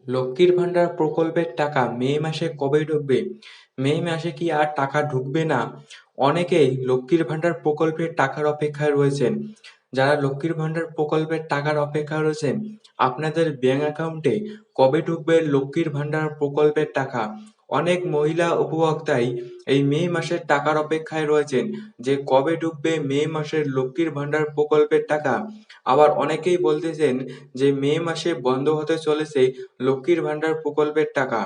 লক্ষ্মীর ভান্ডার প্রকল্পের টাকা মে মাসে কবে ঢুকবে? মে মাসে কি আর টাকা ঢুকবে না? অনেকেই লক্ষ্মীর ভান্ডার প্রকল্পের টাকার অপেক্ষায় রয়েছেন। যারা লক্ষ্মীর ভান্ডার প্রকল্পের টাকার অপেক্ষায় রয়েছেন, আপনাদের ব্যাংক অ্যাকাউন্টে কবে ঢুকবে লক্ষ্মীর ভান্ডার প্রকল্পের টাকা? অনেক মহিলা উপভোক্তাই এই মে মাসের টাকার অপেক্ষায় রয়েছেন যে কবে ঢুকবে মে মাসের লক্ষ্মীর ভান্ডার প্রকল্পের টাকা। আবার অনেকেই বলতেছেন যে মে মাসে বন্ধ হতে চলেছে লক্ষ্মীর ভান্ডার প্রকল্পের টাকা।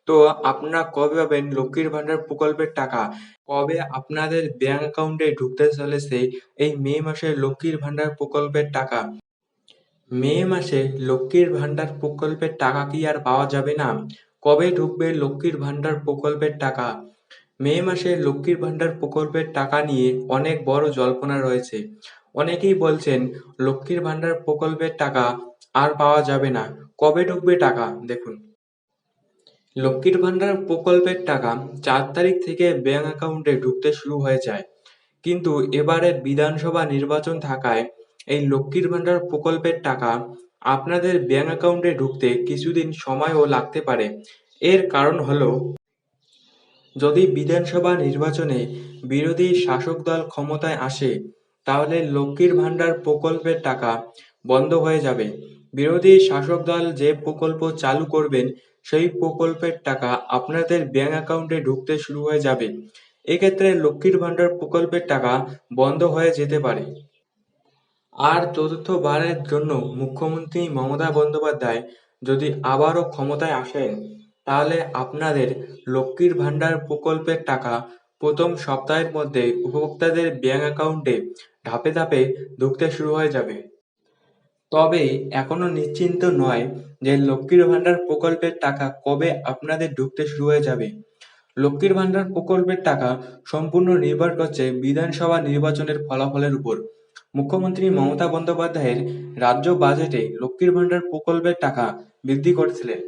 তো আপনারা কবে পাবেন লক্ষ্মীর ভান্ডার প্রকল্পের টাকা? কবে আপনাদের ব্যাংক অ্যাকাউন্টে ঢুকতে চলেছে এই মে মাসে লক্ষ্মীর ভান্ডার প্রকল্পের টাকা? মে মাসে লক্ষ্মীর ভান্ডার প্রকল্পের টাকা কি আর পাওয়া যাবে না? কবে ঢুকবে লক্ষ্মীর ভান্ডার প্রকল্পের টাকা? মে মাসে লক্ষ্মীর ভান্ডার প্রকল্পের টাকা নিয়ে অনেক বড় জল্পনা রয়েছে। অনেকেই বলছেন লক্ষ্মীর ভান্ডার প্রকল্পের টাকা আর পাওয়া যাবে না। কবে ঢুকবে টাকা? দেখুন, লক্ষ্মীর ভান্ডার প্রকল্পের টাকা ৪ তারিখ থেকে ব্যাংক অ্যাকাউন্টে ঢুকতে শুরু হয়ে যায়। কিন্তু এবারে বিধানসভা নির্বাচন থাকায় এই লক্ষ্মীর ভান্ডার প্রকল্পের টাকা আপনাদের ব্যাংক অ্যাকাউন্টে ঢুকতে কিছুদিন সময়ও লাগতে পারে। এর কারণ হলো, যদি বিধানসভা নির্বাচনে বিরোধী শাসক দল ক্ষমতায় আসে, তাহলে লক্ষ্মীর ভান্ডার প্রকল্পের টাকা বন্ধ হয়ে যাবে। বিরোধী শাসক দল যে প্রকল্প চালু করবেন, সেই প্রকল্পের টাকা আপনাদের ব্যাংক অ্যাকাউন্টে ঢুকতে শুরু হয়ে যাবে। এক্ষেত্রে লক্ষ্মীর ভান্ডার প্রকল্পের টাকা বন্ধ হয়ে যেতে পারে। আর চতুর্থবারের জন্য মুখ্যমন্ত্রী মমতা বন্দ্যোপাধ্যায় যদি আবারও ক্ষমতায় আসেন, তাহলে আপনাদের লক্ষ্মীর ভান্ডার প্রকল্পের টাকা প্রথম সপ্তাহের মধ্যে উপভোক্তাদের ব্যাংক অ্যাকাউন্টে ধাপে ধাপে ঢুকতে শুরু হয়ে যাবে। তবে এখনো নিশ্চিন্ত নয় যে লক্ষ্মীর ভান্ডার প্রকল্পের টাকা কবে আপনাদের ঢুকতে শুরু হয়ে যাবে। লক্ষ্মীর ভান্ডার প্রকল্পের টাকা সম্পূর্ণ নির্ভর করছে বিধানসভা নির্বাচনের ফলাফলের উপর। মুখ্যমন্ত্রী মমতা বন্দ্যোপাধ্যায়ের রাজ্য বাজেটে লক্ষ্মীর ভান্ডার প্রকল্পের টাকা বৃদ্ধি করেছিলেন।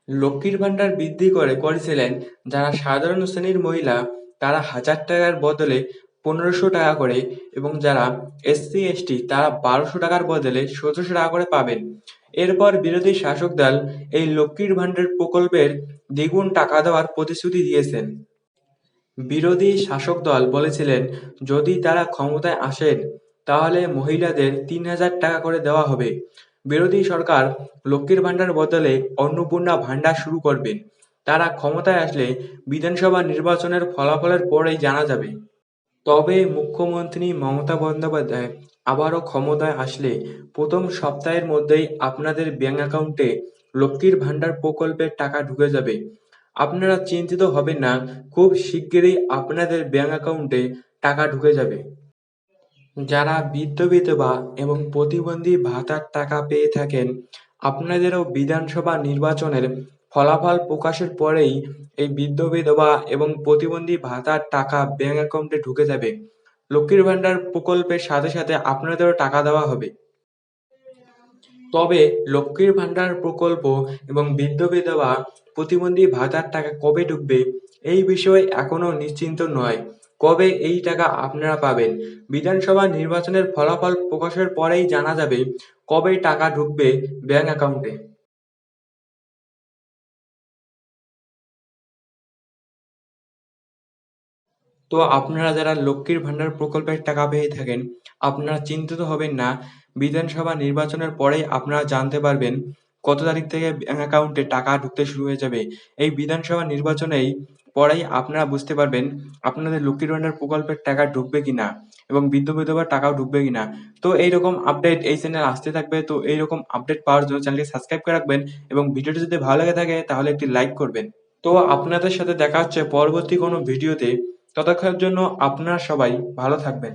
লক্ষ্মীর ভান্ডার বৃদ্ধি করেছিলেন যারা সাধারণ শ্রেণীর মহিলা, তারা ১,০০০ টাকার বদলে ১৫০০ টাকা করে, এবং যারা এসসি এসটি তারা ১২০০ টাকার বদলে ১৭০০ টাকা করে পাবেন। এরপর বিরোধী শাসক দল এই লক্ষ্মীর ভান্ডার প্রকল্পের দ্বিগুণ টাকা দেওয়ার প্রতিশ্রুতি দিয়েছেন। বিরোধী শাসক দল বলেছিলেন যদি তারা ক্ষমতায় আসেন, তাহলে মহিলাদের ৩,০০০ টাকা করে দেওয়া হবে। বিরোধী সরকার লক্ষ্মীর ভান্ডার বদলে অন্নপূর্ণা ভান্ডার শুরু করবেন। তারা ক্ষমতায় আসলে বিধানসভা নির্বাচনের ফলাফলের পরেই জানা যাবে। তবে মুখ্যমন্ত্রী মমতা বন্দ্যোপাধ্যায় আবারও ক্ষমতায় আসলে প্রথম সপ্তাহের মধ্যেই আপনাদের ব্যাংক অ্যাকাউন্টে লক্ষ্মীর ভান্ডার প্রকল্পের টাকা ঢুকে যাবে। আপনারা চিন্তিত হবেন না, খুব শিগগিরই আপনাদের ব্যাংক অ্যাকাউন্টে টাকা ঢুকে যাবে। যারা বৃদ্ধ বিধবা এবং প্রতিবন্ধী ভাতার টাকা পেয়ে থাকেন, আপনাদেরও বিধানসভা নির্বাচনের ফলাফল প্রকাশের পরেই এই বৃদ্ধ বিধবা এবং প্রতিবন্ধী ভাতার টাকা ব্যাংক অ্যাকাউন্টে ঢুকে যাবে। লক্ষ্মীর ভান্ডার প্রকল্পের সাথে সাথে আপনাদেরও টাকা দেওয়া হবে। তবে লক্ষ্মীর ভান্ডার প্রকল্প এবং বৃদ্ধ বিধবা প্রতিবন্ধী ভাতার টাকা কবে ঢুকবে, এই বিষয়ে এখনো নিশ্চিন্ত নয়। কবে এই টাকা আপনারা পাবেন, বিধানসভা নির্বাচনের ফলাফল প্রকাশের পরেই জানা যাবে কবে টাকা ঢুকবে ব্যাংক অ্যাকাউন্টে। তো আপনারা যারা লক্ষ্মীর ভান্ডার প্রকল্পের টাকা পেয়ে থাকেন, আপনারা চিন্তিত হবেন না। বিধানসভা নির্বাচনের পরেই আপনারা জানতে পারবেন কত তারিখ থেকে ব্যাংক অ্যাকাউন্টে টাকা ঢুকতে শুরু হয়ে যাবে। এই বিধানসভা নির্বাচনেই পরেই আপনারা বুঝতে পারবেন আপনাদের লক্ষ্মীর ভান্ডার প্রকল্পের টাকা ঢুকবে কিনা এবং বৃদ্ধ বিধবার টাকাও ঢুকবে কিনা। তো এইরকম আপডেট এই চ্যানেল আসতে থাকবে। তো এইরকম আপডেট পাওয়ার জন্য চ্যানেলটি সাবস্ক্রাইব করে রাখবেন এবং ভিডিওটি যদি ভালো লেগে থাকে তাহলে একটি লাইক করবেন। তো আপনাদের সাথে দেখা হচ্ছে পরবর্তী কোনো ভিডিওতে। ততক্ষণের জন্য আপনারা সবাই ভালো থাকবেন।